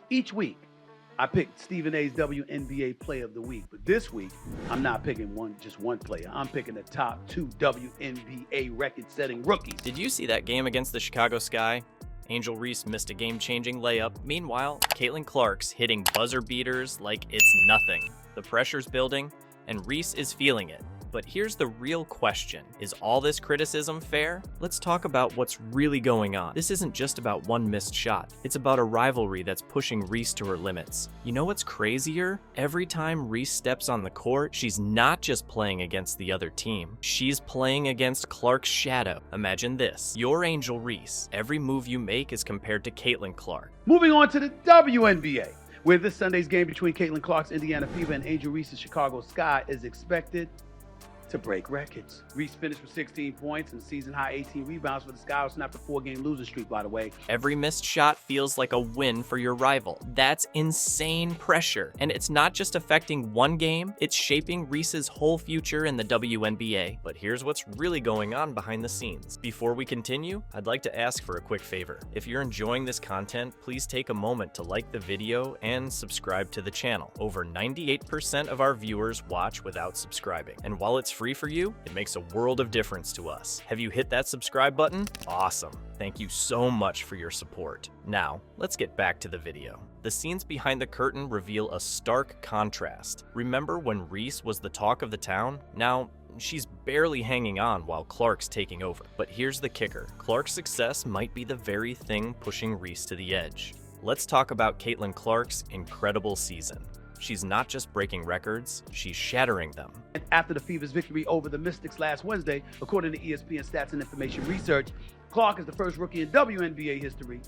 Each week, I pick Stephen A's WNBA Player of the Week, but this week, I'm not picking just one player. I'm picking the top 2 WNBA record-setting rookies. Did you see that game against the Chicago Sky? Angel Reese missed a game-changing layup. Meanwhile, Caitlin Clark's hitting buzzer beaters like it's nothing. The pressure's building, and Reese is feeling it. But here's the real question. Is all this criticism fair? Let's talk about what's really going on. This isn't just about one missed shot. It's about a rivalry that's pushing Reese to her limits. You know what's crazier? Every time Reese steps on the court, she's not just playing against the other team. She's playing against Clark's shadow. Imagine this. You're Angel Reese. Every move you make is compared to Caitlin Clark. Moving on to the WNBA, where this Sunday's game between Caitlin Clark's Indiana Fever and Angel Reese's Chicago Sky is expected to break records. Reese finished with 16 points and season-high 18 rebounds for the Sky, who snapped a 4-game losing streak, by the way. Every missed shot feels like a win for your rival. That's insane pressure. And it's not just affecting one game, it's shaping Reese's whole future in the WNBA. But here's what's really going on behind the scenes. Before we continue, I'd like to ask for a quick favor. If you're enjoying this content, please take a moment to like the video and subscribe to the channel. Over 98% of our viewers watch without subscribing. And while it's free for you, it makes a world of difference to us. Have you hit that subscribe button? Awesome. Thank you so much for your support. Now, let's get back to the video. The scenes behind the curtain reveal a stark contrast. Remember when Reese was the talk of the town? Now, she's barely hanging on while Clark's taking over. But here's the kicker. Clark's success might be the very thing pushing Reese to the edge. Let's talk about Caitlin Clark's incredible season. She's not just breaking records, she's shattering them. And after the Fever's victory over the Mystics last Wednesday, according to ESPN Stats and Information Research, Clark is the first rookie in WNBA history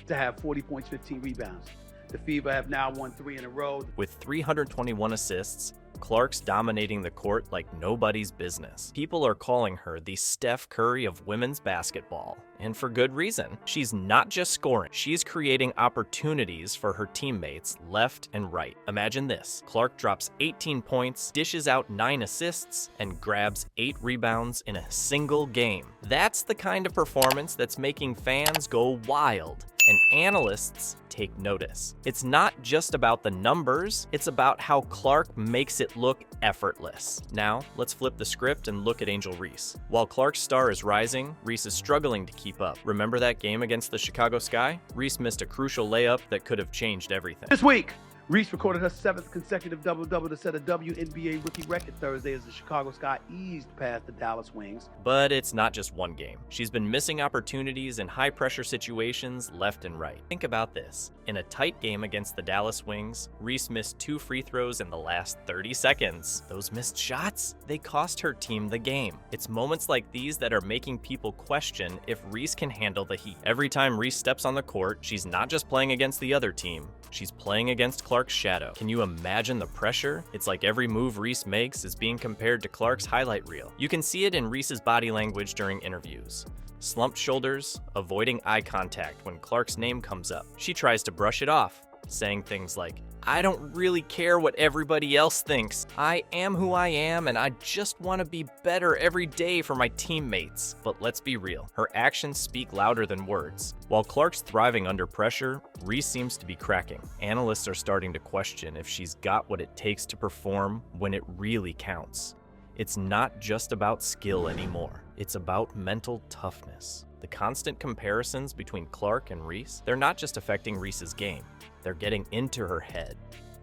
to have 40 points, 15 rebounds. The Fever have now won 3 in a row. With 321 assists, Clark's dominating the court like nobody's business. People are calling her the Steph Curry of women's basketball. And for good reason. She's not just scoring, she's creating opportunities for her teammates left and right. Imagine this. Clark drops 18 points, dishes out 9 assists, and grabs 8 rebounds in a single game. That's the kind of performance that's making fans go wild. And analysts take notice. It's not just about the numbers, it's about how Clark makes it look effortless. Now, let's flip the script and look at Angel Reese. While Clark's star is rising, Reese is struggling to keep up. Remember that game against the Chicago Sky? Reese missed a crucial layup that could have changed everything. This week, Reese recorded her 7th consecutive double-double to set a WNBA rookie record Thursday as the Chicago Sky eased past the Dallas Wings. But it's not just one game. She's been missing opportunities in high-pressure situations left and right. Think about this. In a tight game against the Dallas Wings, Reese missed 2 free throws in the last 30 seconds. Those missed shots? They cost her team the game. It's moments like these that are making people question if Reese can handle the heat. Every time Reese steps on the court, she's not just playing against the other team. She's playing against Clark's shadow. Can you imagine the pressure? It's like every move Reese makes is being compared to Clark's highlight reel. You can see it in Reese's body language during interviews. Slumped shoulders, avoiding eye contact when Clark's name comes up. She tries to brush it off, saying things like, "I don't really care what everybody else thinks. I am who I am and I just want to be better every day for my teammates." But let's be real, her actions speak louder than words. While Clark's thriving under pressure, Reese seems to be cracking. Analysts are starting to question if she's got what it takes to perform when it really counts. It's not just about skill anymore. It's about mental toughness. The constant comparisons between Clark and Reese, they're not just affecting Reese's game. They're getting into her head.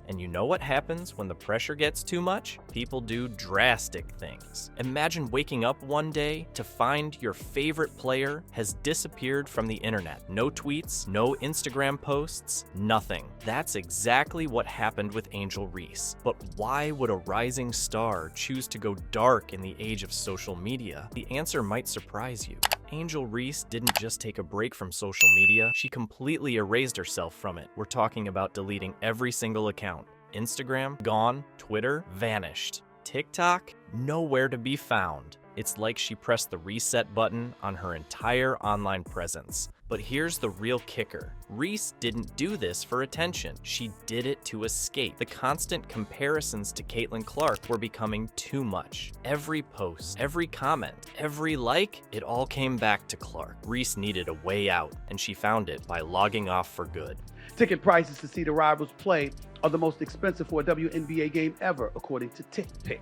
And you know what happens when the pressure gets too much? People do drastic things. Imagine waking up one day to find your favorite player has disappeared from the internet. No tweets, no Instagram posts, nothing. That's exactly what happened with Angel Reese. But why would a rising star choose to go dark in the age of social media? The answer might surprise you. Angel Reese didn't just take a break from social media, she completely erased herself from it. We're talking about deleting every single account. Instagram, gone. Twitter, vanished. TikTok, nowhere to be found. It's like she pressed the reset button on her entire online presence. But here's the real kicker. Reese didn't do this for attention. She did it to escape. The constant comparisons to Caitlin Clark were becoming too much. Every post, every comment, every like, it all came back to Clark. Reese needed a way out, and she found it by logging off for good. Ticket prices to see the rivals play are the most expensive for a WNBA game ever, according to TickPick.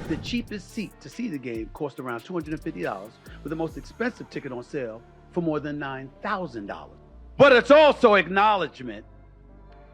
The cheapest seat to see the game cost around $250, with the most expensive ticket on sale for more than $9,000. But it's also acknowledgement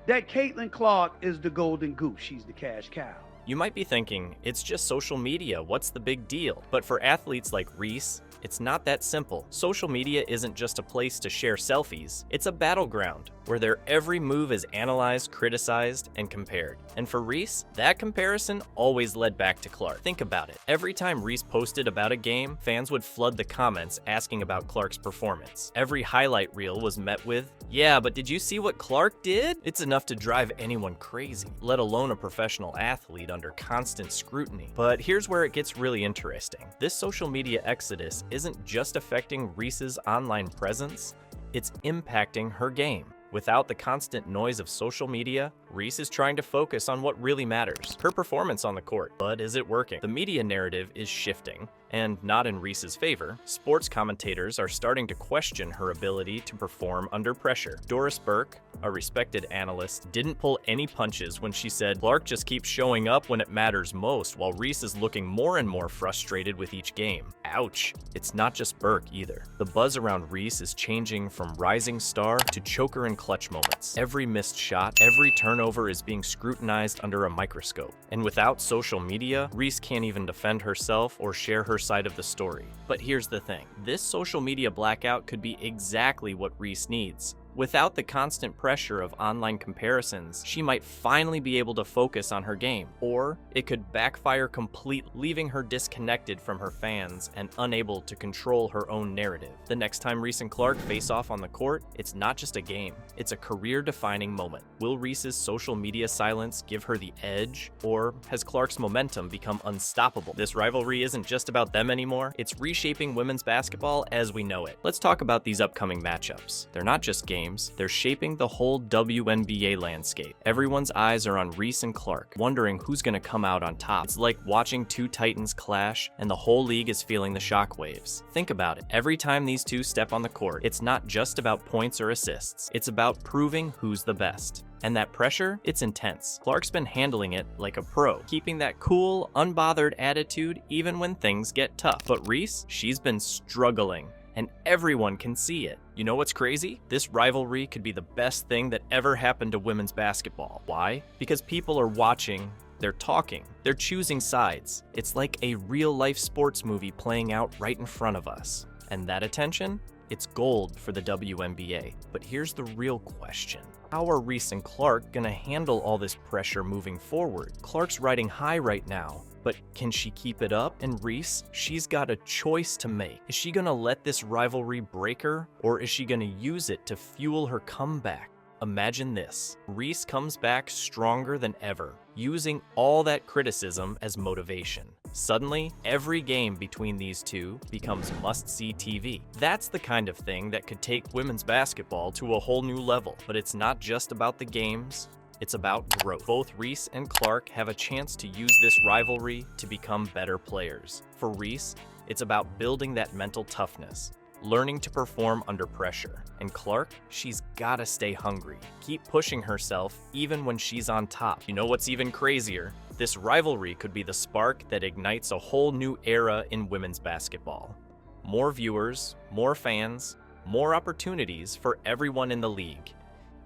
that Caitlin Clark is the golden goose. She's the cash cow. You might be thinking, it's just social media, what's the big deal? But for athletes like Reese, it's not that simple. Social media isn't just a place to share selfies, it's a battleground where their every move is analyzed, criticized, and compared. And for Reese, that comparison always led back to Clark. Think about it. Every time Reese posted about a game, fans would flood the comments asking about Clark's performance. Every highlight reel was met with, "Yeah, but did you see what Clark did?" It's enough to drive anyone crazy, let alone a professional athlete under constant scrutiny. But here's where it gets really interesting. This social media exodus isn't just affecting Reese's online presence, it's impacting her game. Without the constant noise of social media, Reese is trying to focus on what really matters, her performance on the court. But is it working? The media narrative is shifting, and not in Reese's favor. Sports commentators are starting to question her ability to perform under pressure. Doris Burke, a respected analyst, didn't pull any punches when she said Clark just keeps showing up when it matters most, while Reese is looking more and more frustrated with each game. Ouch. It's not just Burke either. The buzz around Reese is changing from rising star to choker and clutch moments. Every missed shot, every turnover is being scrutinized under a microscope. And without social media, Reese can't even defend herself or share her side of the story. But here's the thing. This social media blackout could be exactly what Reese needs. Without the constant pressure of online comparisons, she might finally be able to focus on her game, or it could backfire completely, leaving her disconnected from her fans and unable to control her own narrative. The next time Reese and Clark face off on the court, it's not just a game, it's a career-defining moment. Will Reese's social media silence give her the edge, or has Clark's momentum become unstoppable? This rivalry isn't just about them anymore, it's reshaping women's basketball as we know it. Let's talk about these upcoming matchups. They're not just games, they're shaping the whole WNBA landscape. Everyone's eyes are on Reese and Clark, wondering who's going to come out on top. It's like watching two titans clash, and the whole league is feeling the shockwaves. Think about it. Every time these two step on the court, it's not just about points or assists. It's about proving who's the best. And that pressure, it's intense. Clark's been handling it like a pro, keeping that cool, unbothered attitude even when things get tough. But Reese, she's been struggling, and everyone can see it. You know what's crazy? This rivalry could be the best thing that ever happened to women's basketball. Why? Because people are watching, they're talking, they're choosing sides. It's like a real-life sports movie playing out right in front of us. And that attention? It's gold for the WNBA. But here's the real question. How are Reese and Clark gonna handle all this pressure moving forward? Clark's riding high right now, but can she keep it up? And Reese, she's got a choice to make. Is she gonna let this rivalry break her, or is she gonna use it to fuel her comeback? Imagine this. Reese comes back stronger than ever, using all that criticism as motivation. Suddenly, every game between these two becomes must-see TV. That's the kind of thing that could take women's basketball to a whole new level. But it's not just about the games, it's about growth. Both Reese and Clark have a chance to use this rivalry to become better players. For Reese, it's about building that mental toughness, learning to perform under pressure. And Clark, she's gotta stay hungry, keep pushing herself even when she's on top. You know what's even crazier? This rivalry could be the spark that ignites a whole new era in women's basketball. More viewers, more fans, more opportunities for everyone in the league.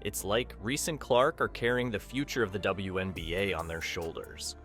It's like Reese and Clark are carrying the future of the WNBA on their shoulders.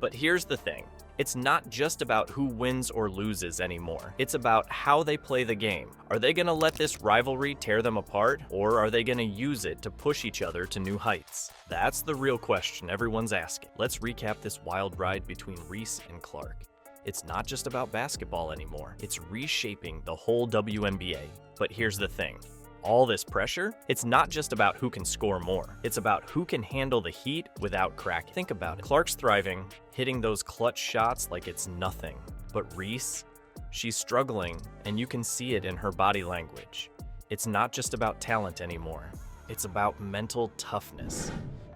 But here's the thing. It's not just about who wins or loses anymore. It's about how they play the game. Are they gonna let this rivalry tear them apart, or are they gonna use it to push each other to new heights? That's the real question everyone's asking. Let's recap this wild ride between Reese and Clark. It's not just about basketball anymore. It's reshaping the whole WNBA. But here's the thing. All this pressure, it's not just about who can score more. It's about who can handle the heat without cracking. Think about it. Clark's thriving, hitting those clutch shots like it's nothing. But Reese, she's struggling, and you can see it in her body language. It's not just about talent anymore. It's about mental toughness.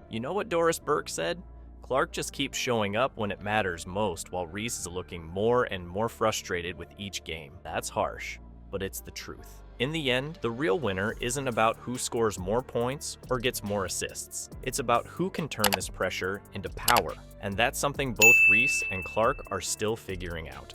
You know what Doris Burke said? Clark just keeps showing up when it matters most, while Reese is looking more and more frustrated with each game. That's harsh, but it's the truth. In the end, the real winner isn't about who scores more points or gets more assists. It's about who can turn this pressure into power. And that's something both Reese and Clark are still figuring out.